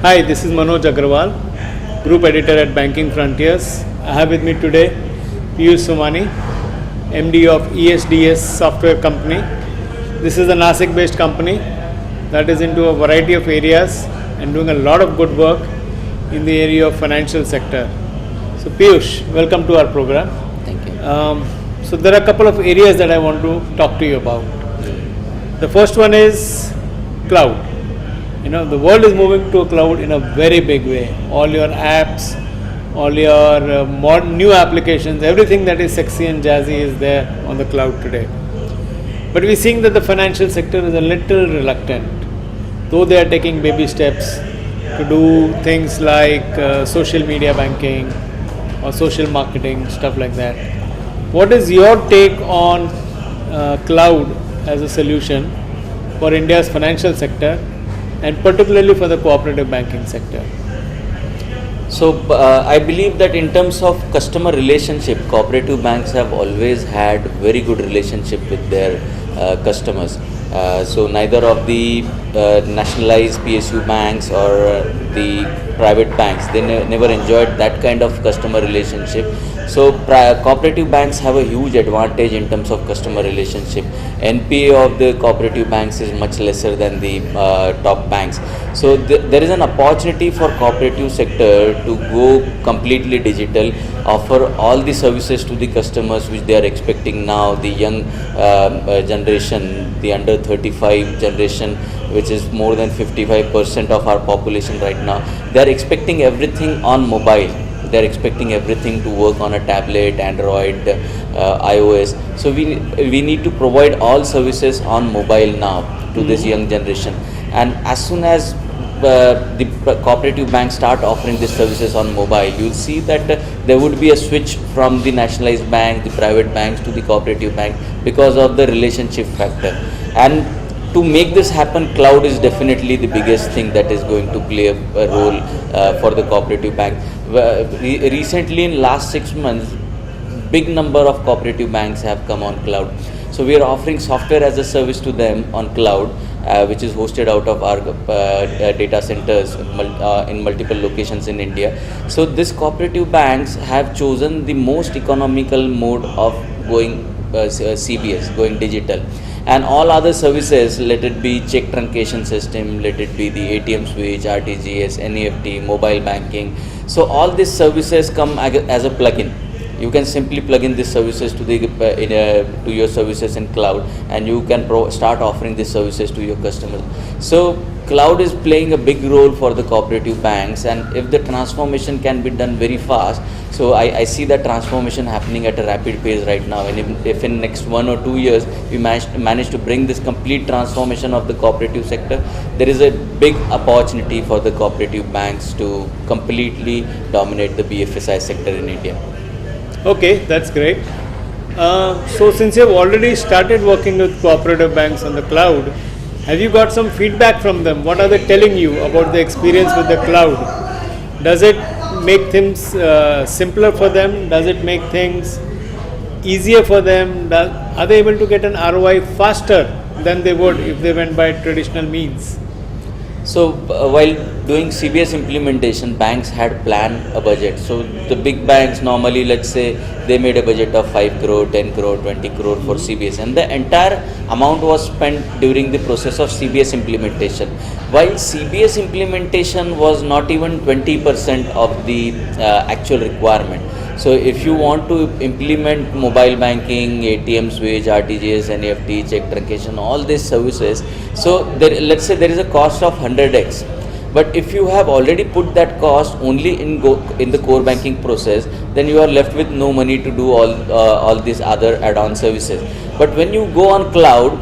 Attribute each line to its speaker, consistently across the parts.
Speaker 1: Hi, this is Manoj Agrawal, Group Editor at Banking Frontiers. I have with me today Piyush Somani, MD of ESDS Software Company. This is a Nasik-based company that is into a variety of areas and doing a lot of good work in the area of financial sector. So Piyush, welcome to our program.
Speaker 2: Thank you.
Speaker 1: So there are a couple of areas that I want to talk to you about. The first one is cloud. The world is moving to a cloud in a very big way. All your apps, all your new applications, everything that is sexy and jazzy is there on the cloud today. But we're seeing that the financial sector is a little reluctant, though they are taking baby steps to do things like social media banking or social marketing, stuff like that. What is your take on cloud as a solution for India's financial sector, and particularly for the cooperative banking sector?
Speaker 2: So I believe that in terms of customer relationship, cooperative banks have always had very good relationship with their customers. So neither of the nationalized PSU banks or the private banks, they never enjoyed that kind of customer relationship. So cooperative banks have a huge advantage in terms of customer relationship. NPA of the cooperative banks is much lesser than the top banks. So there is an opportunity for cooperative sector to go completely digital, offer all the services to the customers which they are expecting now. The young generation, the under 35 generation, which is more than 55% of our population right now, they are expecting everything on mobile. They are expecting everything to work on a tablet, Android, iOS. So we need to provide all services on mobile now to this young generation. And as soon as the cooperative banks start offering these services on mobile, you'll see that there would be a switch from the nationalized bank, the private banks, to the cooperative bank because of the relationship factor. And to make this happen, cloud is definitely the biggest thing that is going to play a role for the cooperative bank. Recently, in last 6 months, big number of cooperative banks have come on cloud. So we are offering software as a service to them on cloud, which is hosted out of our data centers in multiple locations in India. So these cooperative banks have chosen the most economical mode of going CBS, going digital. And all other services, let it be check truncation system, let it be the ATM switch, RTGS, NEFT, mobile banking. So all these services come as a plugin. You can simply plug in these services to to your services in cloud, and you can start offering these services to your customers. So cloud is playing a big role for the cooperative banks, and if the transformation can be done very fast, so I see that transformation happening at a rapid pace right now. And if in next 1 or 2 years we manage to bring this complete transformation of the cooperative sector, there is a big opportunity for the cooperative banks to completely dominate the BFSI sector in India.
Speaker 1: Okay, that's great. So since you have already started working with cooperative banks on the cloud, have you got some feedback from them? What are they telling you about the experience with the cloud? Does it make things simpler for them? Does it make things easier for them? Are they able to get an ROI faster than they would if they went by traditional means?
Speaker 2: So while doing CBS implementation, banks had planned a budget. So the big banks normally, let's say, they made a budget of 5 crore, 10 crore, 20 crore for CBS, and the entire amount was spent during the process of CBS implementation. While CBS implementation was not even 20% of the actual requirement. So if you want to implement mobile banking, ATM switch, RTGS, NEFT, check truncation, all these services, so let's say there is a cost of 100x. But if you have already put that cost only in the core banking process, then you are left with no money to do all these other add-on services. But when you go on cloud,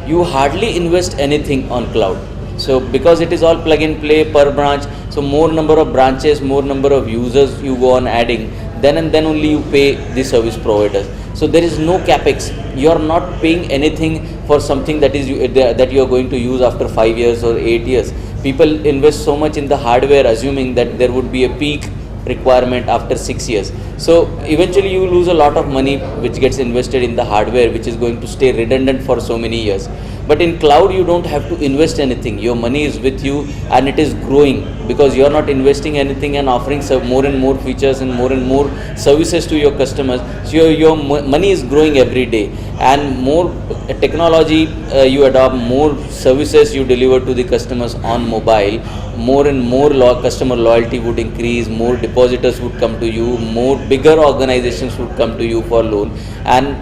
Speaker 2: you hardly invest anything on cloud. So because it is all plug and play per branch, so more number of branches, more number of users you go on adding, then and then only you pay the service providers. So there is no capex. You are not paying anything for something that you are going to use after 5 years or 8 years. People invest so much in the hardware, assuming that there would be a peak requirement after 6 years. So eventually you lose a lot of money which gets invested in the hardware, which is going to stay redundant for so many years. But in cloud, you don't have to invest anything. Your money is with you and it is growing because you are not investing anything and offering more and more features and more services to your customers. So your money is growing every day, and more technology you adopt, more services you deliver to the customers on mobile, more and more customer loyalty would increase, more depositors would come to you, more bigger organizations would come to you for loan, and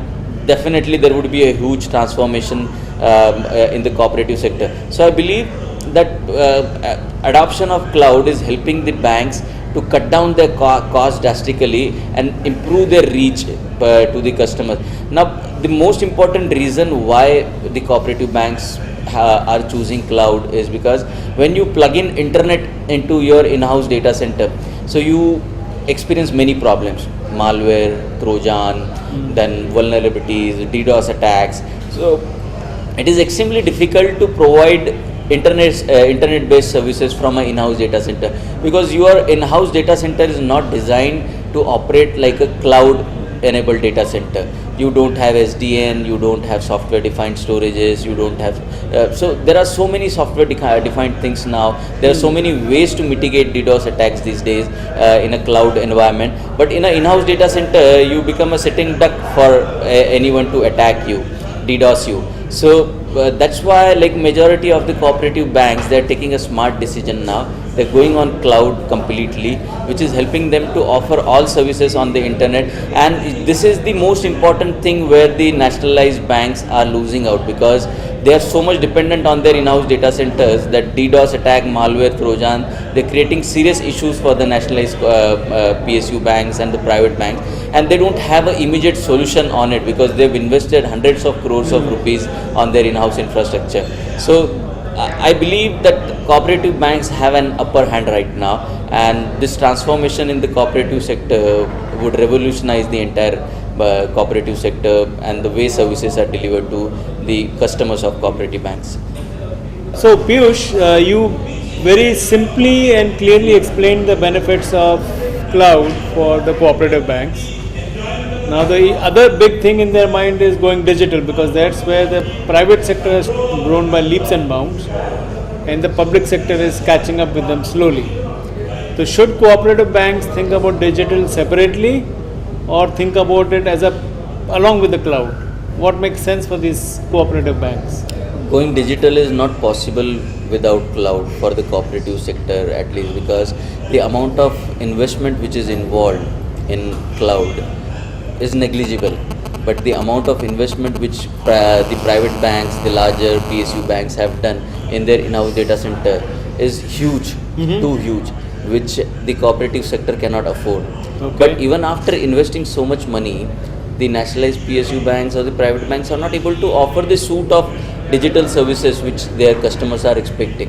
Speaker 2: definitely there would be a huge transformation in the cooperative sector. So I believe that adoption of cloud is helping the banks to cut down their cost drastically and improve their reach to the customers. Now, the most important reason why the cooperative banks are choosing cloud is because when you plug in internet into your in-house data center, so you experience many problems: malware, Trojan, then vulnerabilities, DDoS attacks. So it is extremely difficult to provide internet-based services from an in-house data center, because your in-house data center is not designed to operate like a cloud-enabled data center. You don't have SDN, you don't have software-defined storages, you don't have. So there are so many software-defined things now. There are so many ways to mitigate DDoS attacks these days in a cloud environment. But in an in-house data center, you become a sitting duck for anyone to attack you, DDoS you. So that's why, like, majority of the cooperative banks, they're taking a smart decision now. They're going on cloud completely, which is helping them to offer all services on the internet. And this is the most important thing where the nationalized banks are losing out, because they are so much dependent on their in-house data centers that DDoS attack, malware, Trojan, they're creating serious issues for the nationalized PSU banks and the private banks, and they don't have an immediate solution on it because they've invested hundreds of crores of rupees on their in-house infrastructure. So I believe that cooperative banks have an upper hand right now, and this transformation in the cooperative sector would revolutionize the entire cooperative sector and the way services are delivered to the customers of cooperative banks.
Speaker 1: So Piyush, you very simply and clearly explained the benefits of cloud for the cooperative banks. Now the other big thing in their mind is going digital, because that's where the private sector has grown by leaps and bounds and the public sector is catching up with them slowly. So should cooperative banks think about digital separately or think about it as along with the cloud? What makes sense for these cooperative banks?
Speaker 2: Going digital is not possible without cloud for the cooperative sector, at least, because the amount of investment which is involved in cloud is negligible, but the amount of investment which the private banks, the larger PSU banks have done in their in-house data center is huge, too huge, which the cooperative sector cannot afford.
Speaker 1: Okay.
Speaker 2: But even after investing so much money, the nationalized PSU banks or the private banks are not able to offer the suite of digital services which their customers are expecting.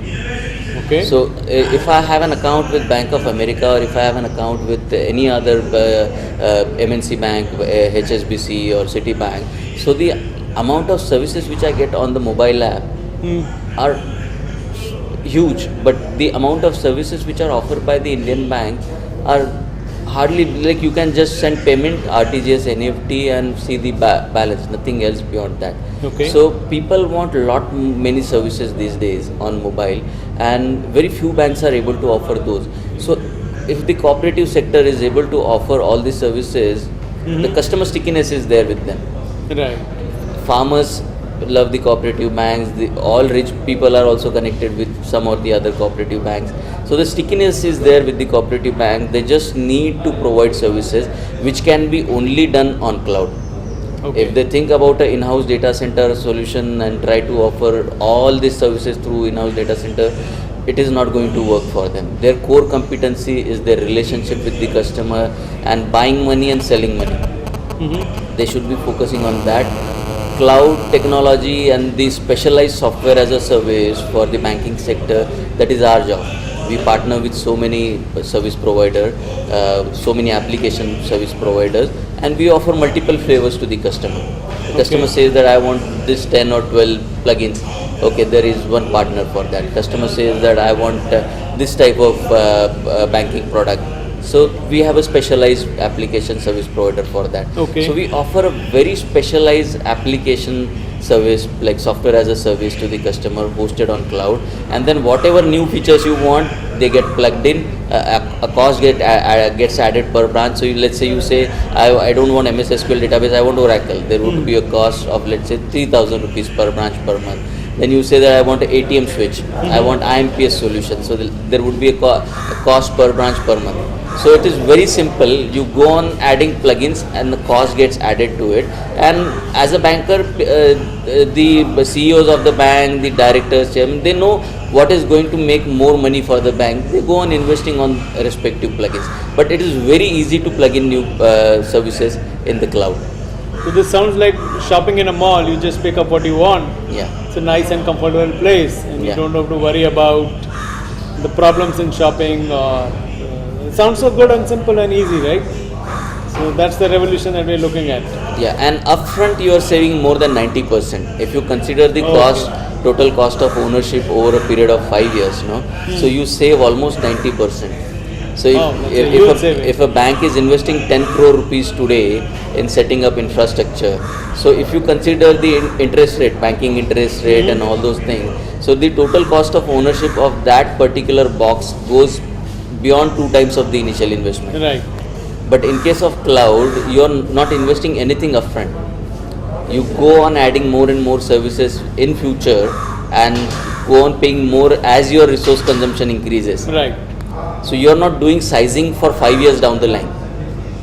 Speaker 1: Okay.
Speaker 2: So if I have an account with Bank of America, or if I have an account with any other MNC bank, HSBC or Citibank, so the amount of services which I get on the mobile app are huge, but the amount of services which are offered by the Indian bank are hardly, like, you can just send payment, RTGS, NEFT and see the balance, nothing else beyond that.
Speaker 1: Okay.
Speaker 2: So people want many services these days on mobile, and very few banks are able to offer those. So if the cooperative sector is able to offer all these services, the customer stickiness is there with them.
Speaker 1: Right.
Speaker 2: Farmers love the cooperative banks. All rich people are also connected with some or the other cooperative banks. So the stickiness is there with the cooperative bank. They just need to provide services which can be only done on cloud.
Speaker 1: Okay.
Speaker 2: If they think about an in-house data center solution and try to offer all these services through in-house data center, it is not going to work for them. Their core competency is their relationship with the customer and buying money and selling money. They should be focusing on that. Cloud technology and the specialized software as a service for the banking sector, that is our job. We partner with so many service providers, so many application service providers, and we offer multiple flavors to the customer. The customer says that I want this 10 or 12 plugins. Okay, there is one partner for that. Customer says that I want this type of banking product. So we have a specialized application service provider for that.
Speaker 1: Okay.
Speaker 2: So we offer a very specialized application service like software as a service to the customer hosted on cloud, and then whatever new features you want, they get plugged in. A cost gets added per branch. So let's say you say I don't want MS SQL database, I want Oracle. There would be a cost of let's say 3,000 rupees per branch per month. Then you say that I want an ATM switch, I want IMPS solution. So there would be a cost per branch per month. So it is very simple. You go on adding plugins and the cost gets added to it. And as a banker, the CEOs of the bank, the directors, chairman, they know what is going to make more money for the bank. They go on investing on respective plugins. But it is very easy to plug in new services in the cloud.
Speaker 1: So this sounds like shopping in a mall. You just pick up what you want.
Speaker 2: Yeah.
Speaker 1: It's a nice and comfortable place, and you
Speaker 2: Yeah.
Speaker 1: don't have to worry about the problems in shopping. Or it sounds so good and simple and easy, right? So that's the revolution that we're looking at.
Speaker 2: Yeah, and upfront you are saving more than 90%. If you consider the cost, total cost of ownership over a period of 5 years, no, so you save almost 90%. So
Speaker 1: that's a huge saving.
Speaker 2: if a bank is investing 10 crore rupees today in setting up infrastructure, so if you consider the interest rate, banking interest rate and all those things, so the total cost of ownership of that particular box goes beyond 2 times of the initial investment.
Speaker 1: Right.
Speaker 2: But in case of cloud, you are not investing anything upfront. You go on adding more and more services in future and go on paying more as your resource consumption increases.
Speaker 1: Right.
Speaker 2: So you are not doing sizing for 5 years down the line.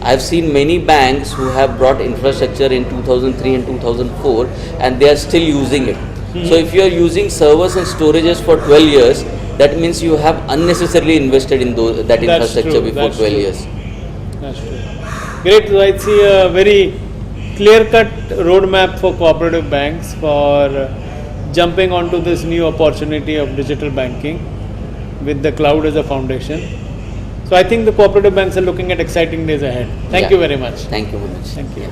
Speaker 2: I have seen many banks who have brought infrastructure in 2003 and 2004 and they are still using it. So if you are using servers and storages for 12 years, that means you have unnecessarily invested in that
Speaker 1: That's
Speaker 2: infrastructure
Speaker 1: true,
Speaker 2: before
Speaker 1: that's
Speaker 2: 12
Speaker 1: true.
Speaker 2: years.
Speaker 1: That's true. Great. So I see a very clear-cut roadmap for cooperative banks for jumping onto this new opportunity of digital banking with the cloud as a foundation. So I think the cooperative banks are looking at exciting days ahead. Thank
Speaker 2: Yeah.
Speaker 1: you very much.
Speaker 2: Thank you, Manoj.
Speaker 1: Thank you.
Speaker 2: Yeah.